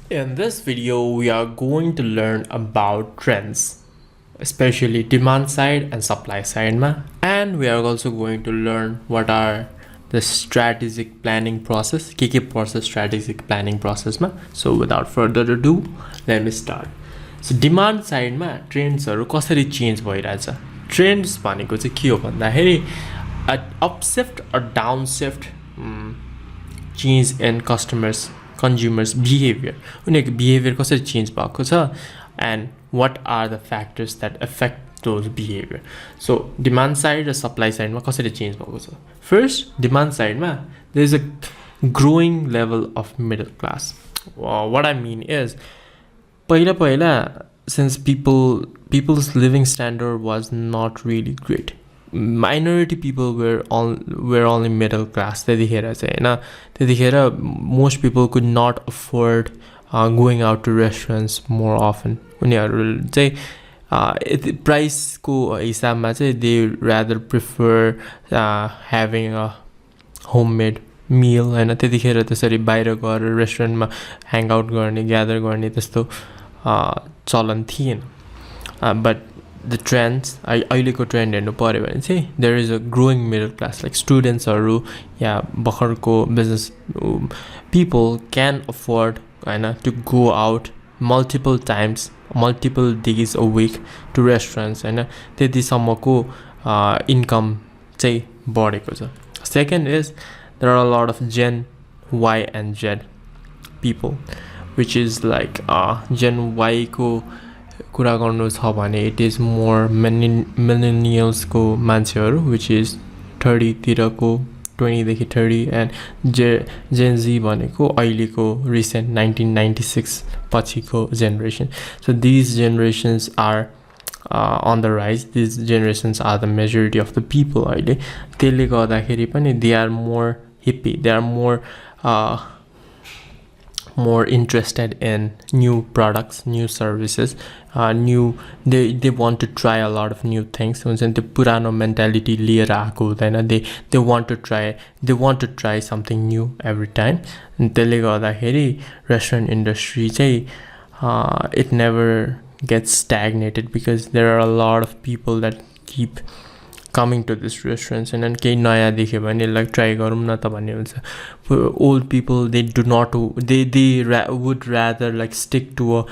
In this video, we are going to learn about trends, especially demand side and supply side and we are also going to learn what are the strategic planning process, process strategic planning process So without further ado, let me start. So demand side trends are कसरी change भइरहेछ. Trends भनेको चाहिँ के हो भन्दाखेरि upshift or downshift change in consumers behavior. उनीहरुको behavior कसरी change भएको छ and what are the factors that affect those behavior. So demand side र supply side मा कसरी change भएको छ. First, demand side मा there is a growing level of middle class. What I mean is पहिला since people's living standard was not really great, minority people were only middle class. Most people could not afford going out to restaurants more often. Price ko hisabma they rather prefer having a homemade meal and त्यतिखेर त्यसरी बाहिर गएर रेस्टुरेन्टमा hang out गर्ने gather गर्ने त्यस्तो चलन थिएन. But the trends अहिलेको ट्रेन्ड हेर्नु पर्यो भने चाहिँ there is a growing middle class, like students yeah भर्खरको business people can afford to go out multiple times, multiple days a week to restaurants त्यतिसम्मको income चाहिँ बढेको छ. Second is there are a lot of Gen Y and Z people, which is like Gen Y ko कुरा गर्नु छ भने it is more millennials को मान्छेहरु, which is 30 तिरको 20 देखि 30 and Gen Z भनेको अहिलेको recent 1996 पछिको generation. So these generations are on the rise. These generations are the majority of the people अहिले. त्यसले गर्दाखेरि पनि they are more hippie, they are more interested in new products, new services, they want to try a lot of new things. The purano mentality लिएर आएको हुँदैन. They want to try something new every time. And त्यसले गर्दाखेरि restaurant industry चाहिँ it never gets stagnated because there are a lot of people that keep coming to this restaurants and then केही नयाँ देख्यो भने like try गरौँ न त भन्ने हुन्छ. Old people they would rather like stick to a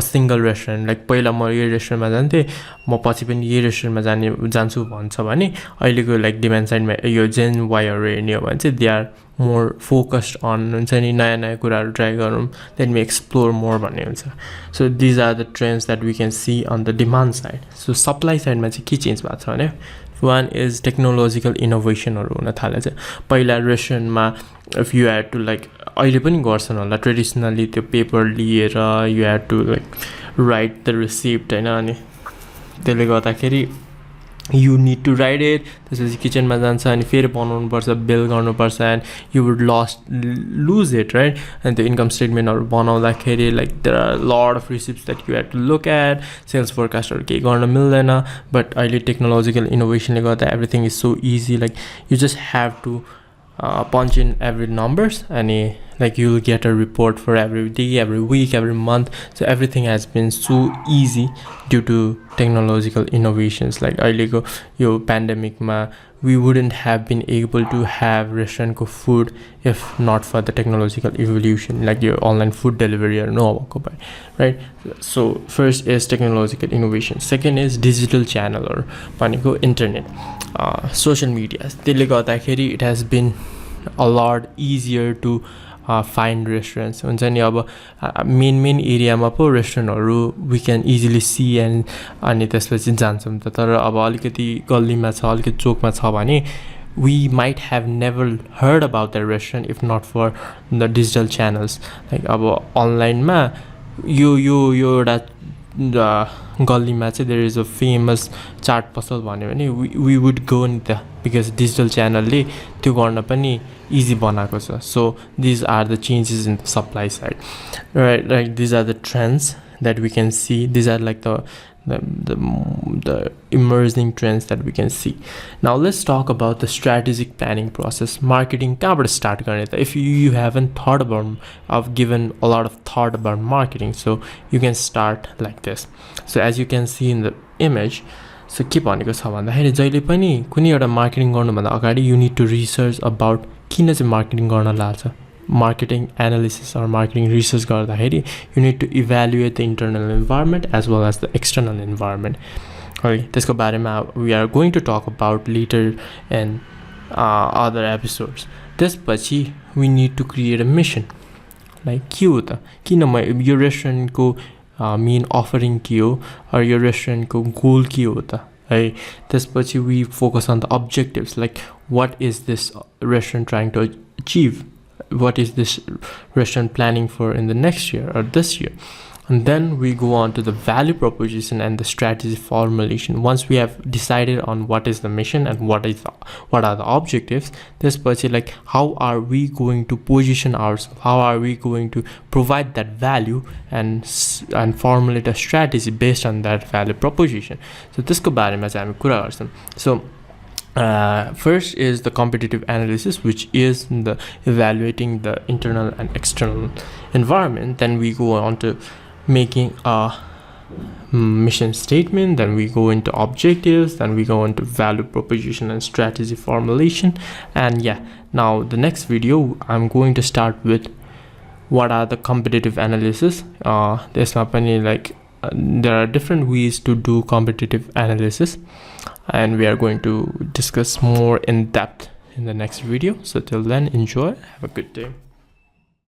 single restaurant. Like पहिला म यो रेस्टुरेन्टमा जान्थे, म पछि पनि यो रेस्टुरेन्टमा जान्छु भन्छ भने अहिलेको like demand side मा यो Gen Y हरु हेर्ने हो भने चाहिँ they are more focused on हुन्छ नि नयाँ कुराहरु try गरौँ, let me explore more भन्ने हुन्छ. So these are the trends that we can see on the demand side. So supply side मा चाहिँ के चेन्ज भएको छ भने one is technological innovation हरु हुन थालेछ. पहिला रेस्टुरेन्टमा if you had to like अहिले पनि गर्छन् होला traditionally त्यो पेपर लिएर you had to like write the receipt अनि त्यसले गर्दाखेरि you need to write it. त्यसपछि किचनमा जान्छ अनि फेरि बनाउनु पर्छ, बिल गर्नु पर्छ and you would lose it, right? And the income statement हरु बनाउँदाखेरि like there are a lot of receipts that you have to look at, sales forecast हरु केही गर्न मिल्दैन. But अहिले technological innovation ले गर्दा everything is so easy, like you just have to punch in every numbers and like you'll get a report for every day, every week, every month. So everything has been so easy due to technological innovations. Like अहिलेको यो pandemic ma we wouldn't have been able to have restaurant ko food if not for the technological evolution, like your online food delivery or no, right? So first is technological innovation. Second is digital channel or paniko internet, social media. त्यसले गर्दाखेरि it has been a lot easier to find restaurants. हुन्छ नि अब main एरियामा पो रेस्टुरेन्टहरु we can easily see and अनि त्यसपछि जान्छौँ त. तर अब अलिकति गल्लीमा छ, अलिकति चोकमा छ भने we might have never heard about the restaurant if not for the digital channels. Like अब अनलाइनमा यो एउटा गल्लीमा चाहिँ there is a famous चाट पसल भन्यो भने we would go in there because digital channel ले त्यो गर्न पनि easy बनाएको छ. So these are the changes in the supply side, right? Like these are the trends that we can see. These are like the emerging trends that we can see. Now let's talk about the strategic planning process. Marketing kaबाट start गर्ने त? If you haven't thought about given a lot of thought about marketing, so you can start like this. So as you can see in the image, so के भनेको छ भन्दाखेरि जहिले पनि कुनै एउटा मार्केटिङ गर्नुभन्दा अगाडि you need to research about किन चाहिँ मार्केटिङ गर्न लाग्छ. Marketing analysis or marketing research गर्दाखेरि you need to evaluate the internal environment as well as the external environment. Okay, त्यसको बारेमा we are going to talk about later in other episodes. त्यसपछि we need to create a mission. Like के हो त? किन यो रेस्टुरेन्टको main offering के हो or यो रेस्टुरेन्टको गोल के हो त? है त्यसपछि we focus on the objectives, like what is this restaurant trying to achieve? What is this restaurant planning for in the next year or this year? And then we go on to the value proposition and the strategy formulation. Once we have decided on what is the mission and what are the objectives, this person, like how are we going to position ourselves, how are we going to provide that value and formulate a strategy based on that value proposition. So this ko barema chai hami kura garchhau. So first is the competitive analysis, which is the evaluating the internal and external environment. Then we go on to making a mission statement. Then we go into objectives. Then we go into value proposition and strategy formulation. And yeah, now the next video I'm going to start with what are the competitive analysis. There's not many there are different ways to do competitive analysis, and we are going to discuss more in depth in the next video. So till then, enjoy, have a good day.